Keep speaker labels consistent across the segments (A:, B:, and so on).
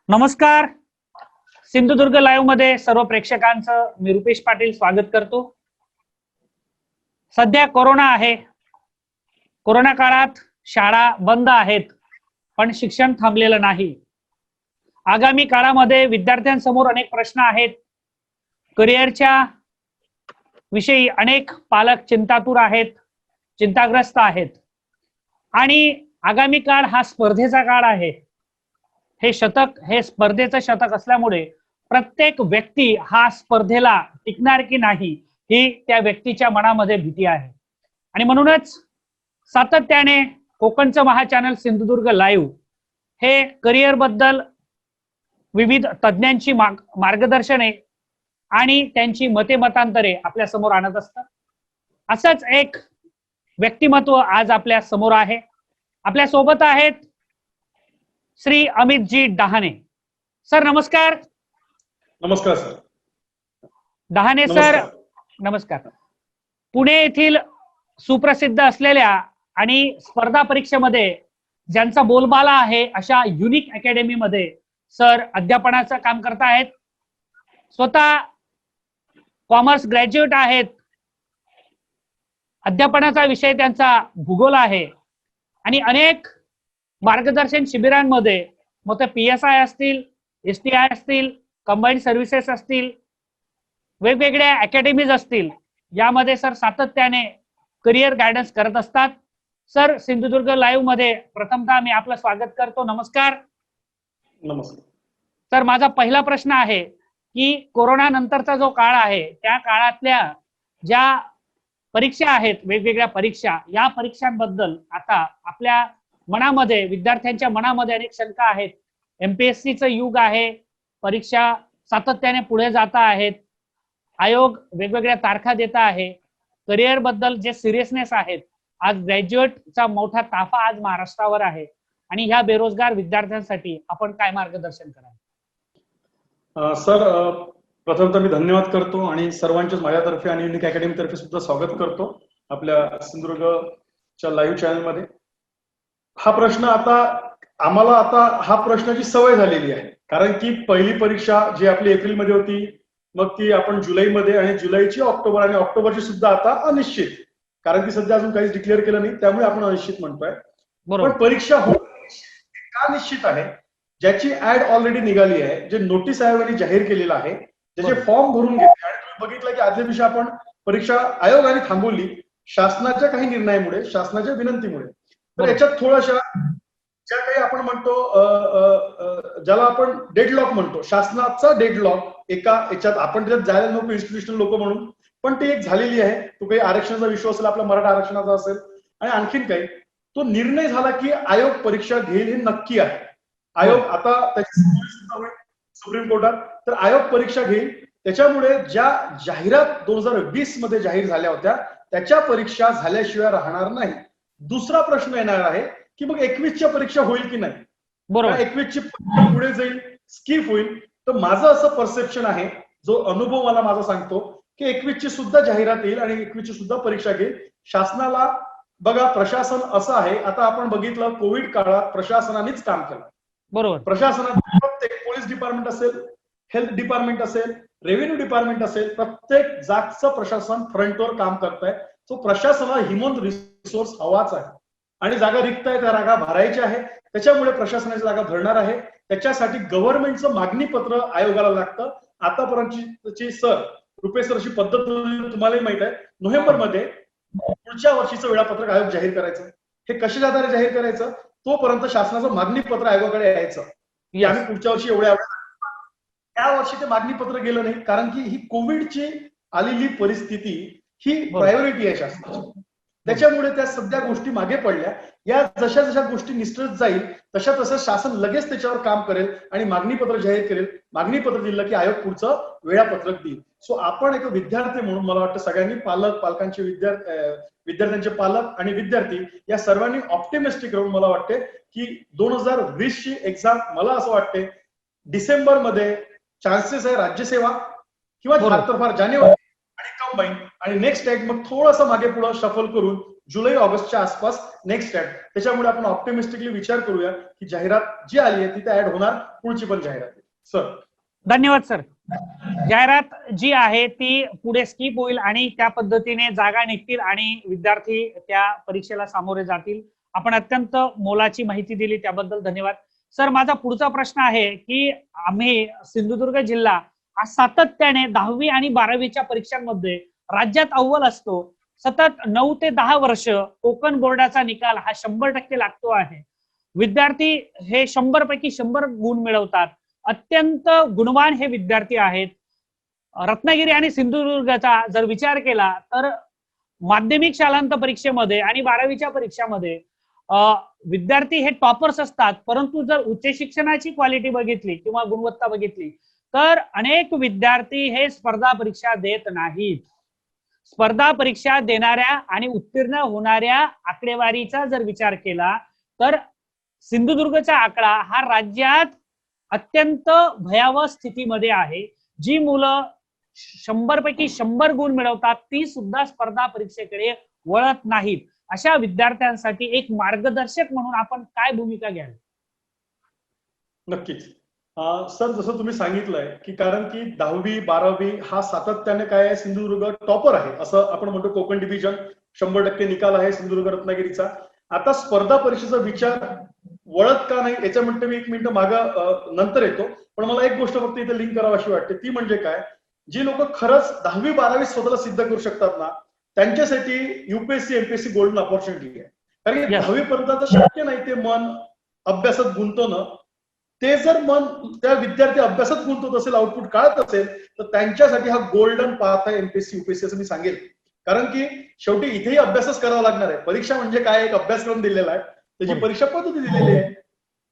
A: नमस्कार. सिंधुदुर्ग लाईव्ह मध्ये सर्व प्रेक्षकांचं मी रुपेश पाटील स्वागत करतो. सध्या कोरोना आहे. कोरोना काळात शाळा बंद आहेत, पण शिक्षण थांबलेलं नाही. आगामी काळामध्ये विद्यार्थ्यांसमोर अनेक प्रश्न आहेत. करिअरच्या विषयी अनेक पालक चिंतातूर आहेत, चिंताग्रस्त आहेत. आणि आगामी काळ हा स्पर्धेचा काळ आहे. हे शतक हे स्पर्धेचं शतक असल्यामुळे प्रत्येक व्यक्ती हा स्पर्धेला टिकणार की नाही ही त्या व्यक्तीच्या मनामध्ये भीती आहे. आणि म्हणूनच सातत्याने कोकणचं महाचॅनल सिंधुदुर्ग लाईव्ह हे करिअर बद्दल विविध तज्ञांची मार्गदर्शने आणि त्यांची मतांतरे आपल्या समोर आणत असतं. असंच एक व्यक्तिमत्व आज आपल्या समोर आहे. आपल्या सोबत आहेत श्री अमितजी डहाणे सर. नमस्कार.
B: नमस्कार सर.
A: डहाणे सर नमस्कार. पुणे येथील सुप्रसिद्ध असलेल्या आणि स्पर्धा परीक्षेमध्ये ज्यांचा बोलबाला आहे अशा युनिक अकॅडमी मध्ये सर अध्यापनाचं काम करतायत. स्वतः कॉमर्स ग्रॅज्युएट आहेत. अध्यापनाचा विषय त्यांचा भूगोल आहे आणि अनेक मार्गदर्शन शिबिरांमध्ये मग ते PSI असतील, STI असतील, कंबाईंड सर्व्हिसेस असतील, वेगवेगळ्या अकॅडमीज असतील, यामध्ये सर सातत्याने करिअर गायडन्स करत असतात. सर सिंधुदुर्ग लाईव्ह मध्ये प्रथमतः मी आपलं स्वागत करतो. नमस्कार.
B: नमस्कार
A: सर, माझा पहिला प्रश्न आहे की कोरोना नंतरचा जो काळ आहे त्या काळातल्या ज्या परीक्षा आहेत, वेगवेगळ्या परीक्षा, या परीक्षांबद्दल आता आपल्या मनामध्ये, विद्यार्थ्यांच्या मनामध्ये अनेक शंका आहेत. MPSCचं युग आहे. परीक्षा सातत्याने पुढे जात आहेत. आयोग वेगवेगळ्या तारखा देत आहे. करिअर बद्दल जे सिरियसनेस आहेत, आज ग्रॅज्युएटचा मोठा ताफा आज महाराष्ट्रावर आहे आणि ह्या बेरोजगार विद्यार्थ्यांसाठी आपण काय मार्गदर्शन कराल?
B: सर, प्रथम तर मी धन्यवाद करतो आणि सर्वांच्याच माझ्यातर्फे आणि युनिक अकॅडमी तर्फे सुद्धा स्वागत करतो आपल्या सिंधुदुर्गच्या लाईव्ह चॅनलमध्ये. हा प्रश्न आम्हाला हा प्रश्नाची सवय झालेली आहे, कारण की पहिली परीक्षा जी आपली एप्रिलमध्ये होती, मग ती आपण जुलैमध्ये, आणि जुलैची ऑक्टोबर, आणि ऑक्टोबरची सुद्धा आता अनिश्चित, कारण की सध्या अजून काहीच डिक्लेअर केलं नाही, त्यामुळे आपण अनिश्चित म्हणतोय. पण परीक्षा का निश्चित आहे, ज्याची ऍड ऑलरेडी निघाली आहे, जे नोटीस आयोगाने जाहीर केलेलं आहे, ज्याचे फॉर्म भरून घेतले, आणि तुम्ही बघितलं की आदल्या दिवशी आपण परीक्षा आयोगाने थांबवली शासनाच्या काही निर्णयामुळे, शासनाच्या विनंतीमुळे. तर याच्यात थोड्याशा ज्या काही आपण म्हणतो, ज्याला आपण डेडलॉक म्हणतो, शासनाचा डेडलॉक एका याच्यात आपण त्याच्यात जायला नको इन्स्टिट्यूशनल लोक म्हणून, पण ती एक झालेली आहे. तो काही आरक्षणाचा विषय असेल, आपला मराठा आरक्षणाचा असेल आणि आणखीन काही, तो निर्णय झाला की आयोग परीक्षा घेईल हे नक्की आहे. आयोग आता त्याची सुप्रीम कोर्टात, तर आयोग परीक्षा घेईल. त्याच्यामुळे ज्या जाहिरात 2020 मध्ये जाहीर झाल्या होत्या त्याच्या परीक्षा झाल्याशिवाय राहणार नाही. दुसरा प्रश्न येणार आहे की मग 21च्या परीक्षा होईल की नाही. बरोबर, 21ची परीक्षा पुढे जाईल, स्किप होईल. तर माझं असं परसेप्शन आहे, जो अनुभव मला माझा सांगतो, की 21ची सुद्धा जाहिरात येईल आणि 21ची सुद्धा परीक्षा घेईल. शासनाला बघा, प्रशासन असं आहे, आता आपण बघितलं कोविड काळात प्रशासनानेच काम केलं. बरोबर, प्रशासनात प्रत्येक पोलीस डिपार्टमेंट असेल, हेल्थ डिपार्टमेंट असेल, रेव्हेन्यू डिपार्टमेंट असेल, प्रत्येक जागचं प्रशासन फ्रंटवर काम करत आहे. तो प्रशासनाला ह्युमन रिसोर्स हवाच आहे आणि जागा रिक्त आहे, त्या जागा भरायच्या आहे. त्याच्यामुळे प्रशासनाची जागा भरणार आहे. त्याच्यासाठी गव्हर्नमेंटचं मागणी पत्र आयोगाला लागतं. आतापर्यंतची सर रुपेश सरची पद्धत तुम्हालाही माहित आहे. नोव्हेंबरमध्ये पुढच्या वर्षीचं वेळापत्रक आयोग जाहीर करायचं. हे कशाच्या आधारे जाहीर करायचं, तोपर्यंत शासनाचं मागणी पत्र आयोगाकडे यायचं की आम्ही पुढच्या वर्षी एवढ्या, त्या वर्षी ते मागणी पत्र गेलं नाही, कारण की ही कोविडची आलेली परिस्थिती ही प्रायोरिटी आहे शासनाची. त्याच्यामुळे त्या सध्या गोष्टी मागे पडल्या. या जशा जशा गोष्टी निसटत जाईल तशा तसं शासन लगेच त्याच्यावर काम करेल आणि मागणी पत्र जाहीर करेल. मागणी पत्र दिलं की आयोग पुढचं वेळापत्रक देईल. सो आपण एक विद्यार्थी म्हणून मला वाटतं सगळ्यांनी, पालकांचे, विद्यार्थ्यांचे पालक आणि विद्यार्थी या सर्वांनी ऑप्टिमिस्टिक राहून मला वाटते की 2020 ची एक्झाम, मला असं वाटते डिसेंबरमध्ये चान्सेस आहे राज्यसेवा किंवा फार तर फार जानेवारी आणि कंबाईन, आणि नेक्स्ट टाइम मग थोडंसं मागे पुढे शफल करून जुलै ऑगस्टच्या आसपास नेक्स्ट ऍड. त्याच्यामुळे आपण ऑप्टिमिस्टिकली विचार करूया की जाहिरात जी आली आहे ती ऍड होणार, पुढची पण जाहिरात. सर
A: धन्यवाद सर. जाहिरात जी आहे ती पुढे स्किप होईल आणि त्या पद्धतीने जागा निघतील आणि विद्यार्थी त्या परीक्षेला सामोरे जातील. आपण अत्यंत मोलाची माहिती दिली त्याबद्दल धन्यवाद सर. माझा पुढचा प्रश्न आहे की आम्ही सिंधुदुर्ग जिल्हा आज सातत्याने 10वी आणि 12वीच्या परीक्षांमध्ये राज्यात अव्वल असतो. सतत 9 ते 10 वर्ष कोकण बोर्डाचा निकाल हा 100% लागतो आहे. विद्यार्थी हे 100 पैकी 100 गुण मिळवतात. अत्यंत गुणवान हे विद्यार्थी आहेत. रत्नागिरी आणि सिंधुदुर्गचा जर विचार केला तर माध्यमिक शालांत परीक्षेमध्ये आणि 12वीच्या परीक्षामध्ये विद्यार्थी हे टॉपर्स असतात. परंतु जर उच्च शिक्षणाची क्वालिटी बघितली किंवा गुणवत्ता बघितली तर अनेक विद्यार्थी हे स्पर्धा परीक्षा देत नाहीत. स्पर्धा परीक्षा देणाऱ्या आणि उत्तीर्ण होणाऱ्या आकडेवारीचा जर विचार केला तर सिंधुदुर्गचा आकडा हा राज्यात अत्यंत भयावह स्थितीमध्ये आहे. जी मुलं 100 पैकी 100 गुण मिळवतात ती सुद्धा स्पर्धा परीक्षेकडे वळत नाहीत. अशा विद्यार्थ्यांसाठी एक मार्गदर्शक म्हणून आपण काय भूमिका घ्याल?
B: नक्कीच सर, जसं तुम्ही सांगितलंय की कारण की 10वी 12वी हा सातत्याने काय आहे, सिंधुदुर्ग टॉपर आहे असं आपण म्हणतो. कोकण डिव्हिजन 100% निकाल आहे सिंधुदुर्ग रत्नागिरीचा. आता स्पर्धा परीक्षेचा विचार वळत का नाही याच्या म्हणते मी 1 मिनिट मागं नंतर येतो. पण मला एक गोष्ट फक्त इथे लिंक करावी अशी वाटते, ती म्हणजे काय, जी लोक खरंच 10वी 12वी स्वतःला सिद्ध करू शकतात ना त्यांच्यासाठी युपीएससी एमपीएससी गोल्डन ऑपॉर्च्युनिटी आहे. कारण की 10वी पर्यंत शक्य नाही ते मन अभ्यासात गुंतवणं. ते जर मन त्या विद्यार्थी अभ्यासात गुंतवत असेल, आउटपुट काढत असेल तर त्यांच्यासाठी हा गोल्डन पाथ आहे एमपीएससी युपीएससी असं मी सांगेल. कारण की शेवटी इथेही अभ्यासच करावा लागणार आहे. परीक्षा म्हणजे काय, एक अभ्यासक्रम दिलेला आहे, त्याची परीक्षा पद्धती दिलेली आहे.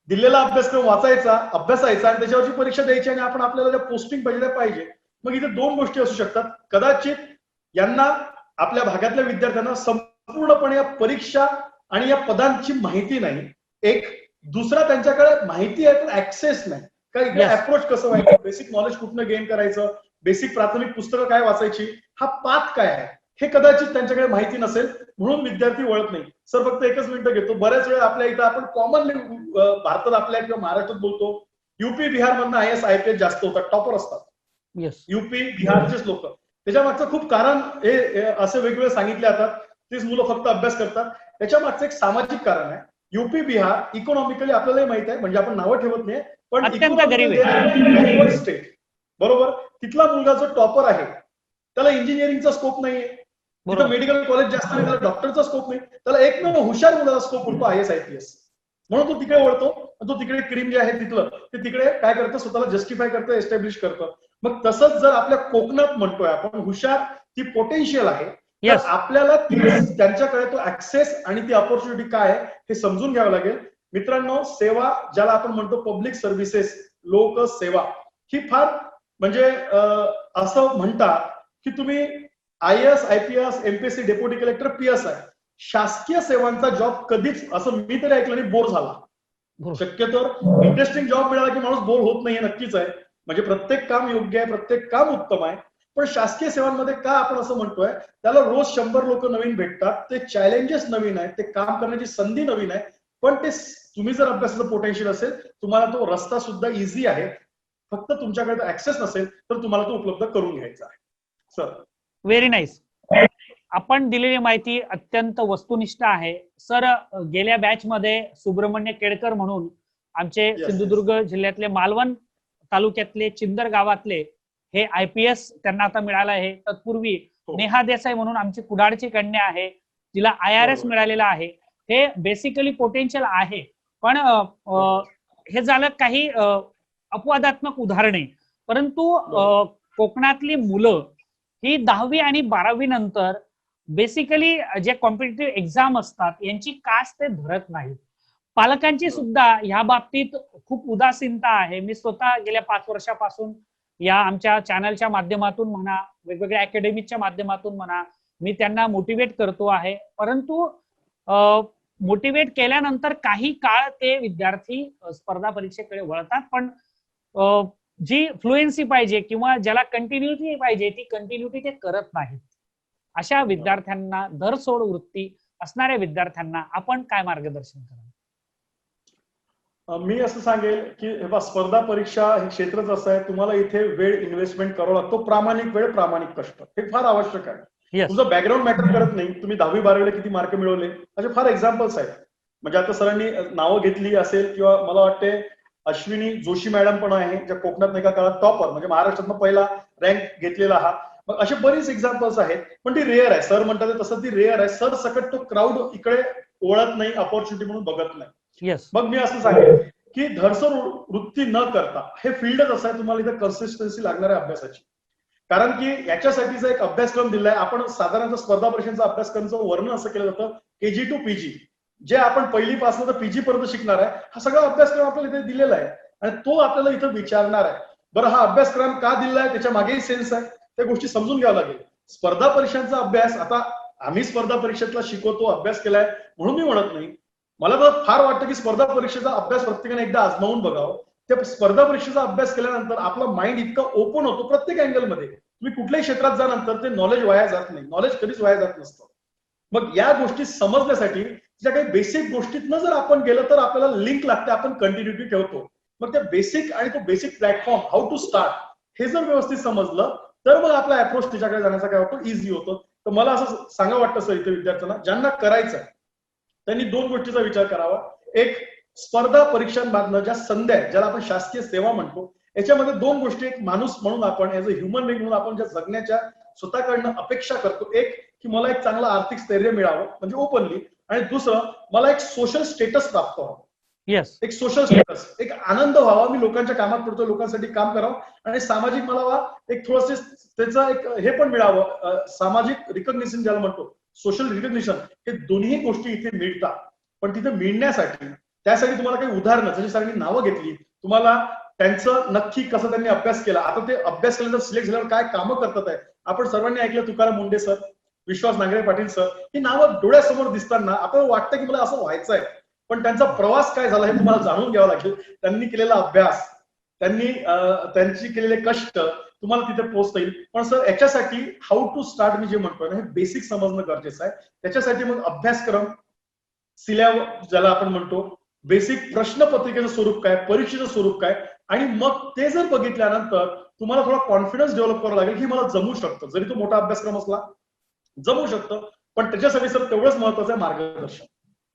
B: दिलेला अभ्यासक्रम वाचायचा, अभ्यासायचा आणि त्याच्यावरची परीक्षा द्यायची आणि आपण आपल्याला ज्या पोस्टिंग पाहिजे त्या पाहिजे. मग इथे 2 गोष्टी असू शकतात. कदाचित यांना आपल्या भागातल्या विद्यार्थ्यांना संपूर्णपणे या परीक्षा आणि या पदांची माहिती नाही. एक दुसरा त्यांच्याकडे माहिती आहे पण ऍक्सेस नाही. काय इकडे अप्रोच कसं व्हायचं, बेसिक नॉलेज कुठनं गेन करायचं, बेसिक प्राथमिक पुस्तकं काय वाचायची, हा पाथ काय आहे हे कदाचित त्यांच्याकडे माहिती नसेल म्हणून विद्यार्थी वळत नाही. सर फक्त 1च मिनिटं घेतो. बऱ्याच वेळा आपल्या इथं आपण कॉमनली भारतात आपल्या किंवा महाराष्ट्रात बोलतो युपी बिहार मधनं आयएस आयपीएस जास्त होतात, टॉपर असतात. युपी बिहारचेच लोक. त्याच्या मागचं खूप कारण हे असे वेगवेगळे सांगितले जातात. तीच मुलं फक्त अभ्यास करतात. त्याच्या मागचं एक सामाजिक कारण आहे. युपी बिहार इकॉनॉमिकली आपल्यालाही माहित आहे, म्हणजे आपण नावं ठेवत नाही पण बॅकवर्ड स्टेट बरोबर. तिथला मुलगा जो टॉपर आहे त्याला इंजिनिअरिंगचा स्कोप नाहीये, तिथं मेडिकल कॉलेज जास्त नाही, त्याला डॉक्टरचा स्कोप नाही, त्याला एकमेव हुशार मुलाचा स्कोप उरतो आयएस आयपीएस. म्हणून तो तिकडे वळतो. तो तिकडे क्रीम जे आहे तिथलं ते तिकडे काय करतं, स्वतःला जस्टिफाय करतं, एस्टॅब्लिश करतं. मग तसंच जर आपल्या कोकणात म्हणतोय आपण हुशार, ती पोटेन्शियल आहे, तर आपल्याला त्यांच्याकडे तो ऍक्सेस आणि ती ऑपॉर्च्युनिटी काय आहे हे समजून घ्यावं लागेल. मित्रांनो, सेवा ज्याला आपण म्हणतो पब्लिक सर्व्हिसेस, लोकसेवा, ही फार म्हणजे असं म्हणतात की तुम्ही IAS IPS MPSC deputy collector PSI शासकीय सेवांचा जॉब कधीच असं मी तरी ऐकलं नाही बोर झाला. शक्यतो इंटरेस्टिंग जॉब मिळाला की माणूस बोर होत नाहीये, नक्कीच आहे. म्हणजे प्रत्येक काम योग्य आहे, प्रत्येक काम उत्तम आहे. पण शासकीय सेवांमध्ये का आपण असं म्हणतोय, त्याला रोज 100 लोक नवीन भेटतात, ते चॅलेंजेस नवीन आहेत, ते काम करण्याची संधी नवीन आहे. पण ते तुम्ही जर अभ्यासाचं पोटेन्शियल असेल तुम्हाला तो रस्ता सुद्धा इझी आहे. फक्त तुमच्याकडे ऍक्सेस नसेल तर तुम्हाला तो उपलब्ध करून घ्यायचा आहे. Sir
A: very nice. आपण दिलेली माहिती अत्यंत वस्तुनिष्ठ आहे. सर गेल्या बॅच मध्ये सुब्रमण्य केळकर म्हणून आमचे सिंधुदुर्ग जिल्ह्यातले मालवण तालुक्यातले चिंदर गावातले हे आयपीएस त्यांना आता मिळालं आहे. तत्पूर्वी नेहा देसाई म्हणून आमची कुडाळची कन्या आहे, तिला IRS मिळालेला आहे. हे बेसिकली पोटेन्शियल आहे. पण हे झालं काही अपवादात्मक उदाहरणे. परंतु कोकणातली मुलं ही 10वी आणि 12वी नंतर बेसिकली जे कॉम्पिटिटिव्ह एक्झाम असतात यांची कास ते धरत नाहीत. पालकांची सुद्धा ह्या बाबतीत खूप उदासीनता आहे. मी स्वतः गेल्या 5 वर्षापासून या आमच्या चॅनलच्या माध्यमातून म्हणा, वेगवेगळ्या अकॅडमीच्या माध्यमातून म्हणा, मी त्यांना मोटिवेट करतो आहे. परंतु मोटिवेट केल्यानंतर काही काळ ते विद्यार्थी स्पर्धा परीक्षेकडे वळतात. पण जी फ्लुएन्सी पाहिजे किंवा ज्याला कंटिन्युटी पाहिजे ती कंटिन्युटी ते करत नाहीत. अशा विद्यार्थ्यांना धरसोड वृत्ती असणाऱ्या विद्यार्थ्यांना आपण काय मार्गदर्शन कराल?
B: मी असं सांगेल की हे बघा, स्पर्धा परीक्षा हे क्षेत्रच असं आहे, तुम्हाला इथे वेळ इन्व्हेस्टमेंट करावा लागतो, प्रामाणिक वेळ प्रामाणिक कष्ट, हे फार आवश्यक आहे.
A: येस.
B: तुमचं बॅकग्राऊंड मॅटर करत नाही, तुम्ही 10वी-12वीला किती मार्क मिळवले, असे फार एक्झाम्पल्स आहेत. म्हणजे आता सरांनी नावं घेतली असेल, किंवा मला वाटते अश्विनी जोशी मॅडम पण आहे, ज्या कोकणात एका काळात टॉपर, म्हणजे महाराष्ट्रातनं पहिला रँक घेतलेला हा. मग असे बरीच एक्झाम्पल्स आहेत, पण ती रेअर आहे. सर म्हणतात तसं ती रेअर आहे. सर सकट तो क्राऊड इकडे ओळख नाही, अपॉर्च्युनिटी म्हणून बघत नाही.
A: येस.
B: मग मी असं सांगेन की धरसर वृत्ती न करता, हे फील्डच असं आहे, तुम्हाला इथे कन्सिस्टन्सी लागणार आहे अभ्यासाची. कारण की याच्यासाठीचा एक अभ्यासक्रम दिलाय. आपण साधारणतः स्पर्धा परीक्षांचा अभ्यासक्रमाचं वर्णन असं केलं जातं, केजी टू पीजी, जे आपण पहिलीपासून तर पीजी पर्यंत शिकणार आहे, हा सगळा अभ्यासक्रम आपल्याला इथे दिलेला आहे आणि तो आपल्याला इथं विचारणार आहे. बरं, हा अभ्यासक्रम का दिलाय, त्याच्या मागेही सेन्स आहे, त्या गोष्टी समजून घ्याव्या लागेल. स्पर्धा परीक्षांचा अभ्यास, आता आम्ही स्पर्धा परीक्षेतला शिकवतो, अभ्यास केलाय म्हणून मी म्हणत नाही. मला तर फार वाटतं की स्पर्धा परीक्षेचा अभ्यास प्रत्येकाने एकदा आजमावून बघावं. त्या स्पर्धा परीक्षेचा अभ्यास केल्यानंतर आपलं माइंड इतकं ओपन होतो प्रत्येक अँगलमध्ये, तुम्ही कुठल्याही क्षेत्रात जा, नंतर ते नॉलेज वाया जात नाही. नॉलेज कधीच वाया जात नसतं. मग या गोष्टी समजण्यासाठी ज्या काही बेसिक गोष्टीतनं जर आपण गेलं तर आपल्याला लिंक लागते, आपण कंटिन्युटी ठेवतो. मग त्या बेसिक आणि तो basic platform, how to start, हे जर व्यवस्थित समजलं तर मग आपला अप्रोच त्याच्याकडे जाण्याचा काय होतो, इझी होतो. तर मला असं सांगा वाटतं सर इथे विद्यार्थ्यांना, ज्यांना करायचं आहे त्यांनी दोन गोष्टीचा विचार करावा. एक, स्पर्धा परीक्षांमधनं ज्या संध्या आहेत, ज्याला आपण शासकीय सेवा म्हणतो, याच्यामध्ये दोन गोष्टी. एक, माणूस म्हणून आपण ऍज अ ह्युमन बिंग म्हणून आपण ज्या जगण्याच्या स्वतःकडनं अपेक्षा करतो, एक की मला एक चांगलं आर्थिक स्थैर्य मिळावं म्हणजे ओपनली, आणि दुसरं मला एक सोशल स्टेटस प्राप्त व्हावं.
A: येस.
B: एक सोशल स्टेटस, एक आनंद व्हावा, मी लोकांच्या कामात पडतो, लोकांसाठी काम करावं, आणि सामाजिक मला एक थोडंसं त्याचं एक हे पण मिळावं, सामाजिक रिकग्निशन ज्याला म्हणतो, सोशल रिकग्निशन. हे दोन्ही गोष्टी इथे मिळतात. पण तिथे मिळण्यासाठी त्यासाठी तुम्हाला काही उदाहरणं, जशी सरांनी नावं घेतली, तुम्हाला त्यांचं नक्की कसं त्यांनी अभ्यास केला, आता ते अभ्यास केल्यानंतर सिलेक्ट झाल्यावर काय कामं करतात आहे. आपण सर्वांनी ऐकलं तुकाराम मुंडे सर, विश्वास नांगरे पाटील सर, ही नावं डोळ्यासमोर दिसताना आपल्याला वाटतं की मला असं व्हायचं आहे. पण त्यांचा प्रवास काय झाला हे तुम्हाला जाणून घ्यावं लागेल. त्यांनी केलेला अभ्यास, त्यांची केलेले कष्ट तुम्हाला तिथे पोहोचता येईल. पण सर याच्यासाठी हाऊ टू स्टार्ट मी जे म्हणतोय ना, हे बेसिक समजणं गरजेचं आहे. त्याच्यासाठी मग अभ्यासक्रम, सिलेबस ज्याला आपण म्हणतो, बेसिक प्रश्नपत्रिकेचं स्वरूप काय, परीक्षेचं स्वरूप काय, आणि मग ते जर बघितल्यानंतर तुम्हाला थोडा कॉन्फिडन्स डेव्हलप करावा लागेल की मला जमू शकतं. जरी तो मोठा अभ्यासक्रम असला जमू शकतं, पण त्याच्यासाठी सर तेवढंच महत्वाचं आहे मार्गदर्शन.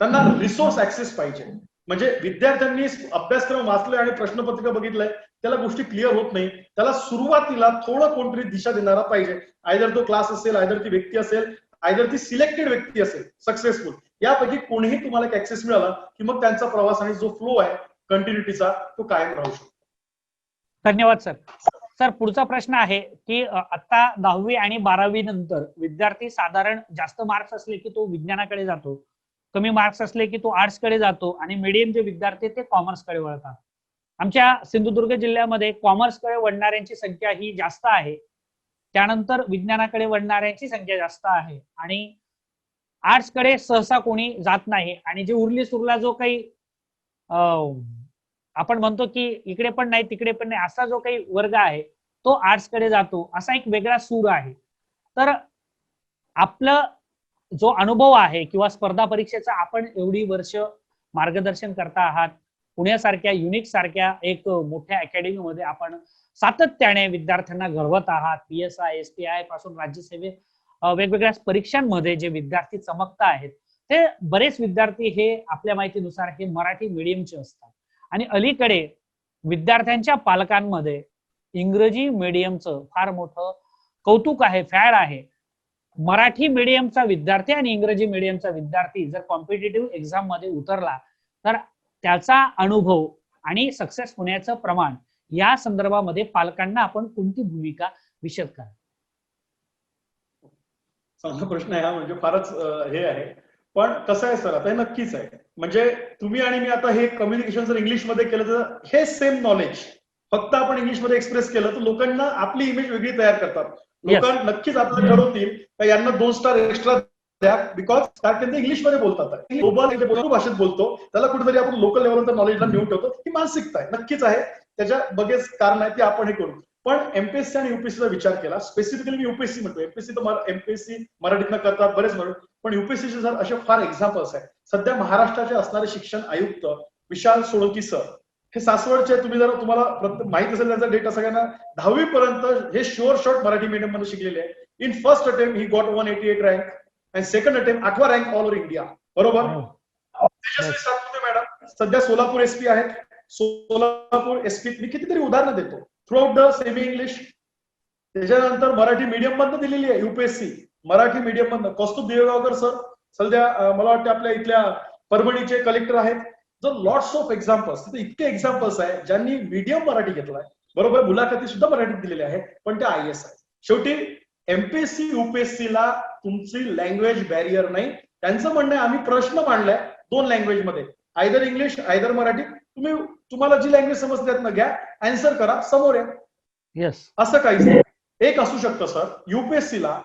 B: त्यांना रिसोर्स ऍक्सेस पाहिजे. म्हणजे विद्यार्थ्यांनी अभ्यासक्रम वाचले आणि प्रश्नपत्रिका बघितलंय, त्याला गोष्टी क्लिअर होत नाही, त्याला सुरुवातीला थोडं कोणतरी दिशा देणारा पाहिजे. आयदर तो क्लास असेल, आयदर ती व्यक्ती असेल, आयदर ती सिलेक्टेड व्यक्ती असेल सक्सेसफुल, यापैकी कोणीही तुम्हाला एक ऍक्सेस मिळाला की मग त्यांचा प्रवास आणि जो फ्लो आहे कंटिन्युटीचा, तो कायम राहू शकतो.
A: धन्यवाद सर. सर, पुढचा प्रश्न आहे की आता 10वी आणि 12वी नंतर विद्यार्थी साधारण जास्त मार्क्स असले की तो विज्ञानाकडे जातो, कमी मार्क्स असले की तो आर्ट्स कडे जातो, आणि मीडियम जे विद्यार्थी ते कॉमर्स कडे वळतात. आमच्या सिंधुदुर्ग जिल्ह्यामध्ये कॉमर्स कडे वळणाऱ्यांची संख्या ही जास्त आहे, त्यानंतर विज्ञानाकडे वळणाऱ्यांची संख्या जास्त आहे, आणि आर्ट्स कडे सहसा कोणी जात नाही. आणि जे उरली सुरला जो काही आपण म्हणतो की इकडे पण नाही तिकडे पण नाही असा जो काही वर्ग आहे तो आर्ट्स कडे जातो, असा एक वेगळा सूर आहे. तर आपलं जो अनुभव आहे किंवा स्पर्धा परीक्षेचा आपण एवढी वर्ष मार्गदर्शन करता आहात, पुण्यासारख्या युनिक सारख्या एक मोठ्या अकॅडमीमध्ये आपण सातत्याने विद्यार्थ्यांना घडवत आहात. PSI, STI पासून राज्यसेवे वेगवेगळ्या परीक्षांमध्ये जे विद्यार्थी चमकता आहेत, ते बरेच विद्यार्थी हे आपल्या माहितीनुसार हे मराठी मीडियमचे असतात. आणि अलीकडे विद्यार्थ्यांच्या पालकांमध्ये इंग्रजी मीडियमचं फार मोठं कौतुक आहे, फॅड आहे. मराठी मीडियमचा विद्यार्थी आणि इंग्रजी मीडियमचा विद्यार्थी जर कॉम्पिटिटिव्ह एक्झाम मध्ये उतरला तर त्याचा अनुभव आणि सक्सेस होण्याचं प्रमाण या संदर्भामध्ये पालकांना आपण कोणती भूमिका विशद करा?
B: चांगला प्रश्न आहे हा, म्हणजे फारच हे आहे. पण कसं आहे सर, आता हे नक्कीच आहे, म्हणजे तुम्ही आणि मी आता हे कम्युनिकेशन जर इंग्लिशमध्ये केलं तर हे सेम नॉलेज फक्त आपण इंग्लिशमध्ये एक्सप्रेस केलं तर लोकांना आपली इमेज वेगळी तयार करतात. लोकांना नक्कीच आपल्याला ठरवतील का यांना 2 स्टार एक्स्ट्रा द्या, बिकॉज कारण ते इंग्लिशमध्ये बोलतात. ग्लोबल भाषेत बोलतो, त्याला कुठेतरी आपण लोकल लेवलवर नॉलेजला नेऊन ठेवतो. ही मानसिकता आहे, नक्कीच आहे, त्याच्या बरेच कारण आहे ते आपण हे करू. पण एमपीएससी आणि युपीएससीचा विचार केला. स्पेसिफिकली मी युपीएससी म्हणतो, एमपीएससी तर एमपीएससी मराठीतनं करतात बरेच म्हणून, पण युपीएससीचे जर असे फार एक्झाम्पल्स आहेत. सध्या महाराष्ट्राचे असणारे शिक्षण आयुक्त विशाल सोळंकी सर हे सासवडचे, तुम्हाला माहित असेल त्यांचा डेटा सगळ्यांना, 10वी पर्यंत हे शुअर शॉर्ट मराठी मीडियम मध्ये शिकलेले आहे. In first attempt he got 188 rank and second attempt 8वा रँक ऑल ओव्हर इंडिया. बरोबर. तेजस्वी सातपुते मॅडम सध्या सोलापूर एसपी आहेत. सोलापूर एसपी मी कितीतरी उदाहरणं देतो through out the semi English. त्याच्यानंतर मराठी मीडियम मधनं दिलेली आहे युपीएससी, मराठी मीडियम मधनं. कौस्तुभ देवगावकर सर सध्या मला वाटतं आपल्या इथल्या परभणीचे कलेक्टर आहेत. जो लॉट्स ऑफ एक्झाम्पल्स, तिथे इतके एक्झाम्पल्स आहेत ज्यांनी मीडियम मराठी घेतलाय. बरोबर. मुलाखती सुद्धा मराठीत दिलेल्या आहेत, पण ते IAS आहेत. शेवटी एमपीएससी युपीएससीला तुमची लँग्वेज बॅरियर नाही. त्यांचं म्हणणं आहे आम्ही प्रश्न मांडलाय 2 लँग्वेज मध्ये, आयदर इंग्लिश आयदर मराठी. तुम्हाला जी लँग्वेज समजते त्यातनं घ्या, आन्सर करा, समोर या.
A: येस.
B: असं काहीच नाही. एक असू शकतं सर, युपीएससीला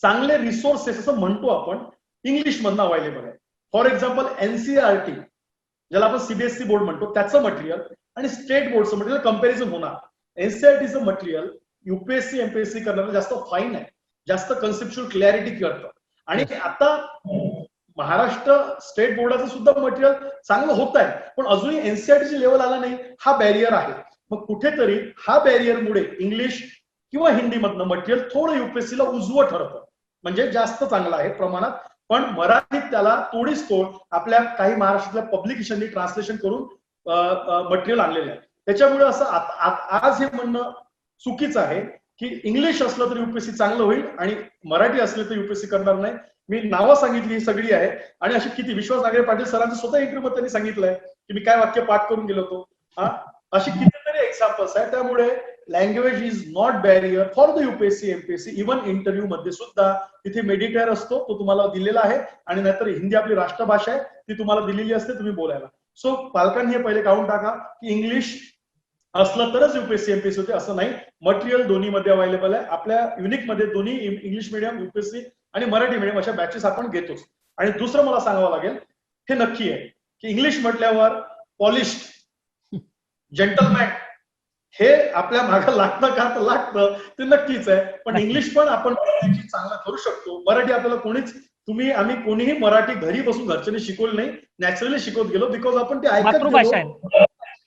B: चांगले रिसोर्सेस असं म्हणतो आपण इंग्लिश मधनं अवेलेबल आहे. फॉर एक्झाम्पल NCERT ज्याला आपण सीबीएसई बोर्ड म्हणतो त्याचं मटेरियल आणि स्टेट बोर्डचं मटेरियल कम्पॅरिझन होणार. NCERTचं मटेरियल युपीएससी एमपीएससी करणारं जास्त फाईन आहे, जास्त कन्सेप्च्युअल क्लॅरिटी करतं. आणि आता महाराष्ट्र स्टेट बोर्डाचं सुद्धा मटेरियल चांगलं होत आहे, पण अजूनही NCERTची लेवल आला नाही, हा बॅरियर आहे. मग कुठेतरी हा बॅरियरमुळे इंग्लिश किंवा हिंदी मधनं मटेरियल थोडं युपीएससीला उजवं ठरतं, म्हणजे जास्त चांगलं आहे प्रमाणात. पण मराठीत त्याला तोडीस तोड आपल्या काही महाराष्ट्रातल्या पब्लिकेशननी ट्रान्सलेशन करून मटेरियल आणलेलं आहे. त्याच्यामुळे असं आज हे म्हणणं चुकीचं आहे की इंग्लिश असलं तर युपीएससी चांगलं होईल आणि मराठी असलं तर युपीएससी करणार नाही. मी नावं सांगितली ही सगळी आहे, आणि अशी किती, विश्वास नागरे पाटील सरांचं स्वतः इंटरव्ह्यू त्यांनी सांगितलंय की मी काय वाक्य पाठ करून गेलो होतो. अशी कितीतरी एक्झाम्पल्स आहेत. त्यामुळे language is not barrier for the UPSC MPSC. Even interview मध्ये सुद्धा तिथे मेडिटेअर असतो, तो तुम्हाला दिलेला आहे, आणि नाहीतर हिंदी आपली राष्ट्रभाषा आहे ती तुम्हाला दिलेली असते तुम्ही बोलायला. सो पालकांनी हे पहिले काढून टाका की इंग्लिश असलं तरच युपीएससी एमपीएससी होते असं नाही. मटेरियल दोन्ही मध्ये अवेलेबल आहे. आपल्या युनिक मध्ये दोन्ही इंग्लिश मिडियम युपीएससी आणि मराठी मिडियम अशा बॅचेस आपण घेतोच. आणि दुसरं मला सांगावं लागेल, हे नक्की आहे की इंग्लिश म्हटल्यावर पॉलिश्ड जेंटलमॅन हे आपल्या मागं लागतं का, तर लागतं, ते नक्कीच आहे. पण इंग्लिश पण आपण चांगलं करू शकतो. मराठी आपल्याला आम्ही कोणीही मराठी घरी बसून घरच्यांनी शिकवली नाही, नॅचरली शिकवत गेलो, बिकॉज आपण ते ऐकत गेलो.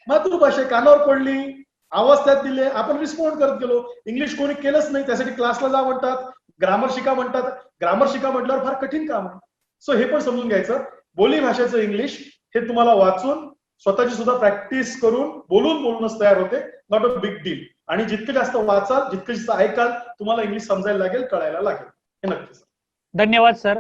B: मातृभाषा कानावर पडली, आवाज त्यात दिले, आपण रिस्पॉन्ड करत गेलो. इंग्लिश कोणी केलंच नाही, त्यासाठी क्लासला जा म्हणतात, ग्रामर शिका म्हणतात. ग्रामर शिका म्हटल्यावर फार कठीण काम आहे. सो हे पण समजून घ्यायचं. बोली भाषेचं इंग्लिश हे तुम्हाला वाचून स्वतःची सुद्धा प्रॅक्टिस करून बोलूनच तयार होते. Not a big deal. आणि जितके जास्त वाचाल, जितके जास्त ऐकाल, तुम्हाला इंग्लिश समजायला लागेल, कळायला लागेल. हे नक्कीच.
A: धन्यवाद सर.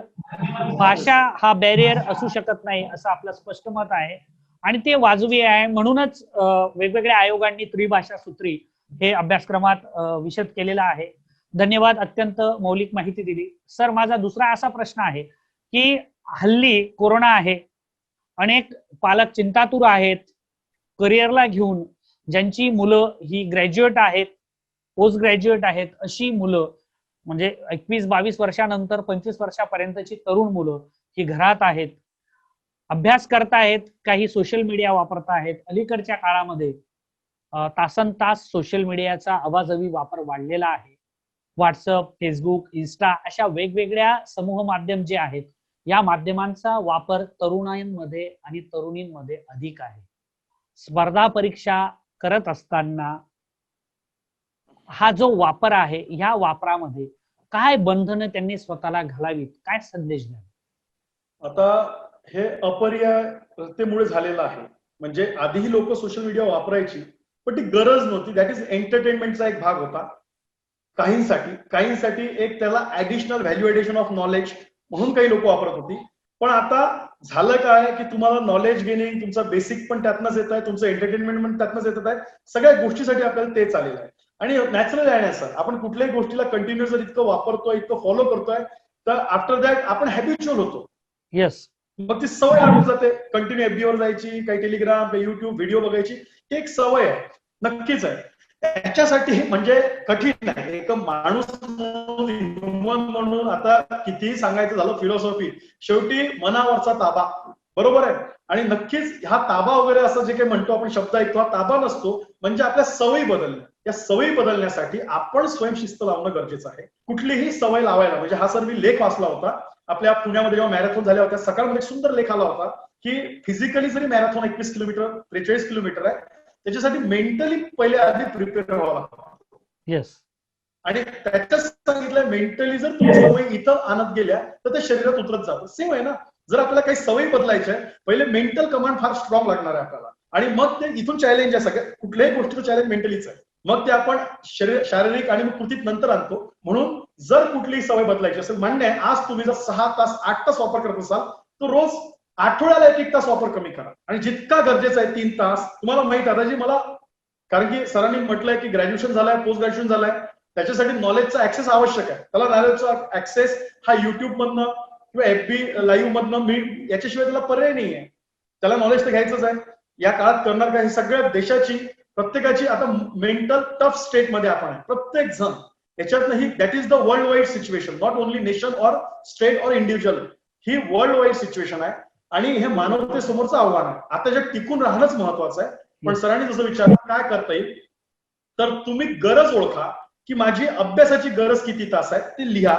A: भाषा हा बॅरियर असू शकत नाही असं आपलं स्पष्ट मत आहे, आणि ते वाजवी आहे. म्हणूनच वेगवेगळ्या आयोगांनी त्रिभाषा सूत्री हे अभ्यासक्रमात विशद केलेला आहे. धन्यवाद. अत्यंत मौलिक माहिती दिली सर. माझा दुसरा असा प्रश्न आहे की हल्ली कोरोना आहे, अनेक पालक चिंतातुर आहेत करिअरला घेऊन. ज्यांची मुलं ही ग्रॅज्युएट आहेत, पोस्ट ग्रॅज्युएट आहेत, अशी मुलं म्हणजे 21-22 वर्षानंतर 25 वर्षापर्यंतची तरुण मुलं ही घरात आहेत, अभ्यास करतायत, काही सोशल मीडिया वापरत आहेत. अलीकडच्या काळामध्ये तासनतास सोशल मीडियाचा अवाजवी वापर वाढलेला आहे. व्हॉट्सअप, फेसबुक, इन्स्टा अशा वेगवेगळ्या समूह माध्यम जे आहेत, या माध्यमांचा वापर तरुणांमध्ये आणि तरुणींमध्ये अधिक आहे. स्पर्धा परीक्षा करत असताना हा जो वापर आहे, ह्या वापरामध्ये काय बंधनं त्यांनी स्वतःला घालावीत, काय संदेश द्या?
B: आता हे अपरिहार्यतेमुळे झालेलं आहे. म्हणजे आधीही लोक सोशल मीडिया वापरायची, पण ती गरज नव्हती. दॅट इज एंटरटेनमेंटचा एक भाग होता काहींसाठी एक त्याला additional value addition of knowledge म्हणून काही लोक वापरत होती. पण आता झालं काय की तुम्हाला नॉलेज गेनिंग, तुमचा बेसिक पण त्यातनंच येत आहे, तुमचं एंटरटेनमेंट पण त्यातनंच येत आहे. सगळ्या गोष्टीसाठी आपल्याला ते चालेलं आहे. आणि नॅचरल आहे सर, आपण कुठल्याही गोष्टीला कंटिन्युअस जर इतकं वापरतोय, इतकं फॉलो करतोय, तर आफ्टर दॅट आपण हॅबिच्युअल होतो.
A: येस.
B: मग ती सवय लागून जाते. कंटिन्यू FB वर जायची, काही टेलिग्राम, युट्यूब व्हिडिओ बघायची, ही एक सवय आहे. नक्कीच आहे. त्याच्यासाठी म्हणजे कठीण आहे. एक माणूस म्हणून, ह्युमन म्हणून, आता कितीही सांगायचं झालं फिलॉसॉफी, शेवटी मनावरचा ताबा, बरोबर आहे. आणि नक्कीच हा ताबा वगैरे असं जे काही म्हणतो आपण, शब्द ऐकतो, हा ताबा नसतो. म्हणजे आपल्या सवयी बदलल्या. या सवयी बदलण्यासाठी आपण स्वयंशिस्त लावणं गरजेचं आहे. कुठलीही सवय लावायला, म्हणजे हा सर मी लेख वाचला होता आपल्या पुण्यामध्ये जेव्हा मॅरेथॉन झाल्या होत्या, सकाळमध्ये एक सुंदर लेख आला होता की फिजिकली जरी मॅरेथॉन 21 किलोमीटर 43 किलोमीटर आहे, त्याच्यासाठी मेंटली पहिले आधी प्रिपेअर व्हावं लागतं.
A: येस.
B: आणि त्याच्यात सांगितलं मेंटली जर तुम्ही सवय इथं आणत गेल्या तर ते शरीरात उतरत जातं. सेम आहे ना, जर आपल्याला काही सवयी बदलायच्या आहे, पहिले मेंटल कमांड फार स्ट्रॉंग लागणार आहे आपल्याला, आणि मग ते इथून चॅलेंज आहे. सगळ्या कुठल्याही गोष्टीचं चॅलेंज मेंटलीच आहे. मग ते आपण शारीरिक आणि कृतीत नंतर आणतो. म्हणून जर कुठलीही सवय बदलायची असेल, म्हणणे आज तुम्ही जर 6 तास 8 तास वापर करत असाल तर रोज आठवड्याला 1 तास वापर कमी करा. आणि जितका गरजेचा आहे 3 तास. तुम्हाला माहित आहे, मला कारण की सरांनी म्हटलंय की ग्रॅज्युएशन झालंय, पोस्ट ग्रॅज्युएशन झालंय, त्याच्यासाठी नॉलेजचा ऍक्सेस आवश्यक आहे. त्याला नॉलेजचा ऍक्सेस हा युट्यूब मधनं किंवा FB लाईव्ह मधनं याच्याशिवाय त्याला पर्याय नाहीये. त्याला नॉलेज तर घ्यायचंच आहे. या काळात करणार काय, ही सगळ्या देशाची प्रत्येकाची आता मेंटल टफ स्टेट मध्ये आपण आहे प्रत्येक जण. याच्यातही that is the world wide situation, not only nation or state or individual. ही वर्ल्ड वाईड सिच्युएशन आहे आणि हे मानवतेसमोरचं आव्हान आहे. आता जे टिकून राहणंच महत्वाचं आहे. पण सरांनी जसं विचारलं काय करता येईल, तर तुम्ही गरज ओळखा की माझी अभ्यासाची गरज किती तास आहे ते लिहा.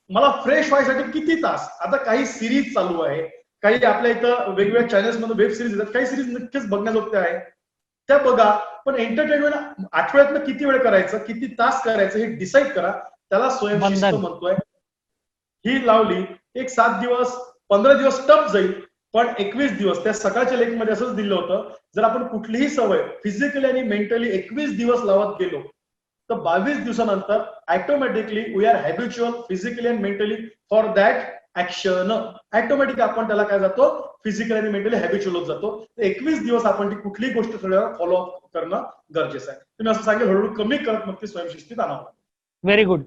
B: मला फ्रेश व्हायसाठी किती तास. आता काही सिरीज चालू आहे, काही आपल्या इथं वेगवेगळ्या चॅनल्स मध्ये वेब सिरीज येतात, काही सिरीज नक्कीच बघण्याजोग्या आहे, त्या बघा. पण एंटरटेनमेंट आठवड्यातनं किती वेळ करायचं, किती तास करायचं हे डिसाईड करा. त्याला स्वयंशिस्त म्हणतोय. ही लावली, एक 7 दिवस 15 दिवस टफ जाईल, पण 21 दिवस, त्या सकाळच्या लेखमध्ये असंच दिलं होतं, जर आपण कुठलीही सवय फिजिकली आणि मेंटली 21 दिवस लावत गेलो तर 22 दिवसानंतर automatically we are habitual physically and mentally for that action. Automatic आपण त्याला काय जातो, फिजिकली आणि मेंटली हॅबिच्युअल होत जातो. 21 दिवस आपण ती कुठलीही गोष्ट फॉलो अप करणं गरजेचं आहे. तुम्ही असं सांगेल हळूहळू कमी करत मग ती स्वयंशिस्तीत आणावं.
A: Very good.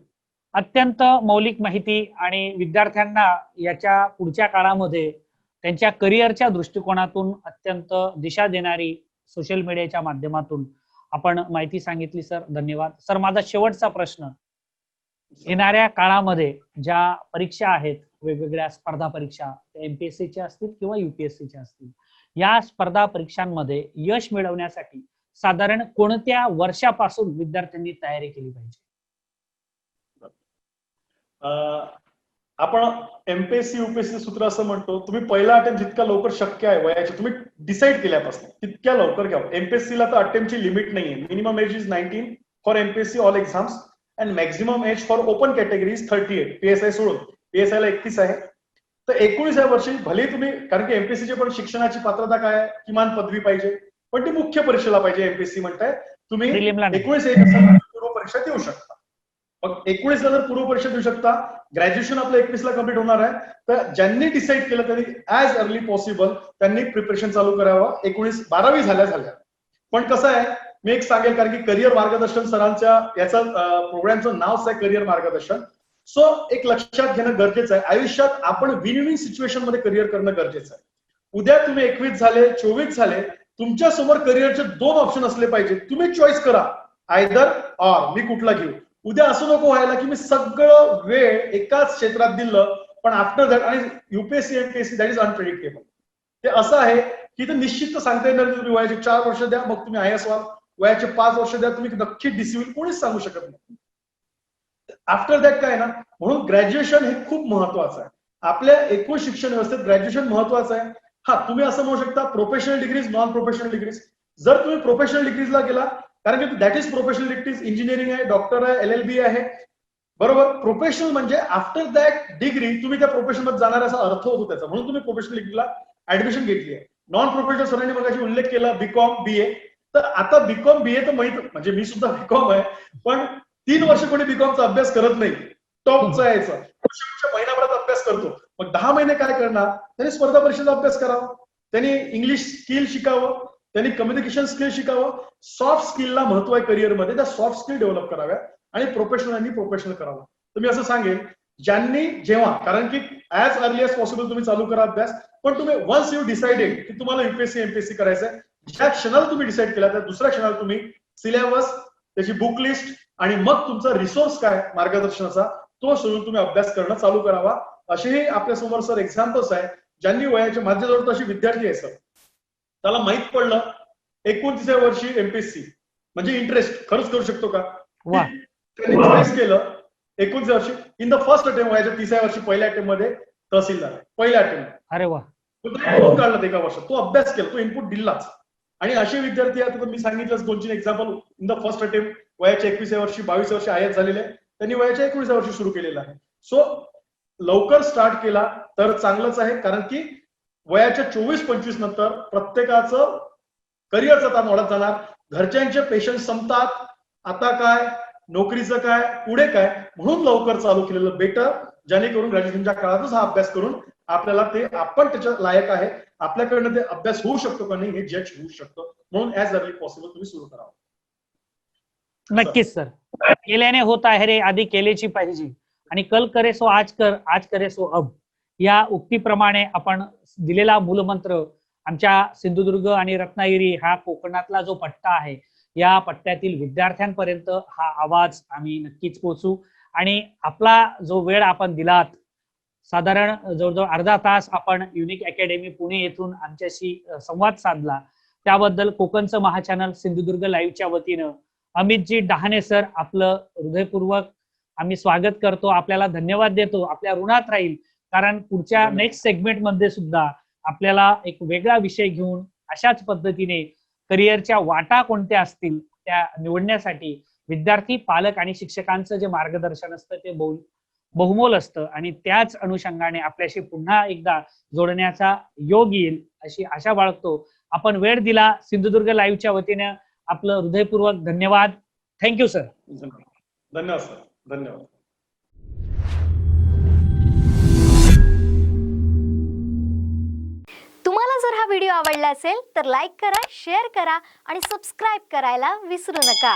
A: अत्यंत मौलिक माहिती आणि विद्यार्थ्यांना याच्या पुढच्या काळामध्ये त्यांच्या करिअरच्या दृष्टिकोनातून अत्यंत दिशा देणारी सोशल मीडियाच्या माध्यमातून आपण माहिती सांगितली सर. धन्यवाद सर. माझा शेवटचा प्रश्न, येणाऱ्या काळामध्ये ज्या परीक्षा आहेत, वेगवेगळ्या स्पर्धा परीक्षा, MPSCच्या असतील किंवा UPSCच्या असतील, या स्पर्धा परीक्षांमध्ये यश मिळवण्यासाठी साधारण कोणत्या वर्षापासून विद्यार्थ्यांनी तयारी केली पाहिजे?
B: आपण MPSC UPSC सूत्र असं म्हणतो, तुम्ही पहिला अटेम्प्ट जितका लवकर शक्य आहे वयाचे तुम्ही डिसाईड केल्यापासून तितक्या लवकर घ्या. MPSC ला तर अटेम्प्टची लिमिट नाहीये. Minimum age is 19 for MPSC all exams and maximum age for open category is 38. PSI सोडून, PSI ला 31 आहे. तर 19व्या वर्षी भले तुम्ही, कारण की MPSCची पण शिक्षणाची पात्रता काय आहे, किमान पदवी पाहिजे, पण ती मुख्य परीक्षेला पाहिजे. MPSC म्हणताय तुम्ही 19 एज पूर्व परीक्षा देऊ शकता. मग 19 ला जर पूर्व परीक्षा देऊ शकता, ग्रॅज्युएशन आपलं 21 ला कम्प्लीट होणार आहे. तर ज्यांनी डिसाईड केलं त्यांनी ऍज अर्ली पॉसिबल त्यांनी प्रिपरेशन चालू करावं. 12वी झाल्या. पण कसं आहे, मी एक सांगेल, कारण की करिअर मार्गदर्शन सरांच्या याचा प्रोग्रामचं नावच आहे करिअर मार्गदर्शन. सो एक लक्षात घेणं गरजेचं आहे, आयुष्यात आपण विन विन सिच्युएशन मध्ये करिअर करणं गरजेचं आहे. उद्या तुम्ही 21 झाले, 24 झाले, तुमच्या समोर करिअरचे 2 ऑप्शन असले पाहिजे. तुम्ही चॉईस करा, आयदर ऑर, मी कुठला घेऊ. उद्या असं नको व्हायला की मी सगळं वेळ एकाच क्षेत्रात दिलं, पण आफ्टर दॅट, आणि UPSC MPSC that is unpredictable. ते असं आहे की ते निश्चित सांगता येणार, तुम्ही वयाचे 4 वर्ष द्या मग तुम्ही IAS व्हाल, वयाचे 5 वर्ष द्या तुम्ही नक्की DC होईल, कोणीच सांगू शकत नाही. आफ्टर दॅट काय ना, म्हणून ग्रॅज्युएशन हे खूप महत्वाचं आहे. आपल्या एकूण शिक्षण व्यवस्थेत ग्रॅज्युएशन महत्वाचं आहे. हा, तुम्ही असं म्हणू शकता professional degrees, non professional degrees. जर तुम्ही प्रोफेशनल डिग्रीजला गेला, कारण की that is professional degrees, engineering आहे, डॉक्टर आहे, LLB आहे, बरोबर. प्रोफेशनल म्हणजे आफ्टर दॅट डिग्री तुम्ही त्या प्रोफेशन मध्ये जाणार असा अर्थ होतो त्याचा, म्हणून तुम्ही प्रोफेशनल डिग्रीला ऍडमिशन घेतली आहे. नॉन प्रोफेशनल सरांनी मगाशी उल्लेख केला BCom BA. तर आता BCom BA तर माहित, म्हणजे मी सुद्धा BCom आहे, पण 3 वर्ष कोणी BComचा अभ्यास करत नाही. टॉपचा यायचा महिनाभरात अभ्यास करतो. मग 10 महिने काय करणार, त्यांनी स्पर्धा परीक्षेचा अभ्यास करावा, त्यांनी इंग्लिश स्किल शिकावं, त्यांनी कम्युनिकेशन स्किल शिकावं. सॉफ्ट स्किलला महत्व आहे करिअरमध्ये, त्या सॉफ्ट स्किल डेव्हलप कराव्या आणि प्रोफेशनल करावं. तर मी असं सांगेन, ज्यांनी जेव्हा, कारण की ऍज अर्ली एज पॉसिबल तुम्ही चालू करा अभ्यास, पण तुम्ही वन्स यू डिसाइडेड की तुम्हाला UPSC MPSC करायचंय, ज्या क्षणाला तुम्ही डिसाईड केला त्या दुसऱ्या क्षणाला तुम्ही सिलेबस, त्याची बुक लिस्ट आणि मग तुमचा रिसोर्स काय मार्गदर्शनाचा, तो सोडून तुम्ही अभ्यास करणं चालू करावा. असेही आपल्या समोर सर एक्झाम्पल्स आहे, ज्यांनी वयाच्या माझ्याजवळ अशी विद्यार्थी आहे सर, त्याला माहित पडलं 29व्या वर्षी MPSC, म्हणजे इंटरेस्ट खरंच करू शकतो का?
A: वा.
B: त्यांनी चॉईस केलं 19 वर्षी. इन द फर्स्ट अटेम्प्ट वयाच्या 30व्या वर्षी पहिल्या अटेम्प्ट मध्ये तहसीलदार पहिल्या अटेम्प्ट
A: अरे वा.
B: काढला एका वर्षात. तो अभ्यास केला, तो इनपुट दिलाच. आणि असे विद्यार्थी आहेत, मी सांगितलं 2-3 example. In the first attempt वयाच्या 21व्या वर्षी 22 वर्षी आयएस झालेले आहे, त्यांनी वयाच्या 19व्या वर्षी सुरू केलेलं आहे. सो लवकर स्टार्ट केला तर चांगलंच आहे, कारण की वयाच्या 24-25 नंतर प्रत्येकाचं करिअरचा ताण वाढत जाणार, घरच्यांचे पेशन्स संपतात. आता काय, नोकरीचं काय, पुढे काय, म्हणून लवकर चालू केलेलं बेटर, जेणेकरून ग्रॅज्युएशनच्या काळातच हा अभ्यास करून आपल्याला ते आपण त्याच्या लायक आहे, आपल्याकडनं ते अभ्यास होऊ शकतो का नाही हे जज होऊ शकतो. म्हणून ऍज अर्ली पॉसिबल तुम्ही सुरू करावं.
A: नक्कीच सर. केल्याने होत आहे रे, आधी केलेची पाहिजे. आणि कल करे सो आज कर, आज करे सो अब, या उक्तीप्रमाणे आपण दिलेला मूलमंत्र आमच्या सिंधुदुर्ग आणि रत्नागिरी हा कोकणातला जो पट्टा आहे, या पट्ट्यातील विद्यार्थ्यांपर्यंत हा आवाज आम्ही नक्कीच पोहोचू. आणि आपला जो वेळ आपण दिलात, साधारण जवळजवळ अर्धा तास आपण युनिक अकॅडमी पुणे येथून आमच्याशी संवाद साधला, त्याबद्दल कोकणचं महाचॅनल सिंधुदुर्ग लाईव्हच्या वतीनं अमितजी डहाणे सर आपलं हृदयपूर्वक आम्ही स्वागत करतो, आपल्याला धन्यवाद देतो, आपल्या ऋणात राहील. कारण पुढच्या नेक्स्ट सेगमेंट मध्ये सुद्धा आपल्याला एक वेगळा विषय घेऊन अशाच पद्धतीने करिअरच्या वाटा कोणत्या असतील त्या निवडण्यासाठी विद्यार्थी, पालक आणि शिक्षकांचं जे मार्गदर्शन असतं ते बहुमोल असतं. आणि त्याच अनुषंगाने आपल्याशी पुन्हा एकदा जोडण्याचा योग येईल अशी आशा बाळगतो. आपण वेळ दिला, सिंधुदुर्ग लाईव्हच्या वतीने आपलं हृदयपूर्वक धन्यवाद. Thank you sir.
B: धन्यवाद सर. धन्यवाद.
C: तुम्हाला जर हा व्हिडिओ आवडला असेल तर लाईक करा, शेअर करा आणि सबस्क्राईब करायला विसरू नका.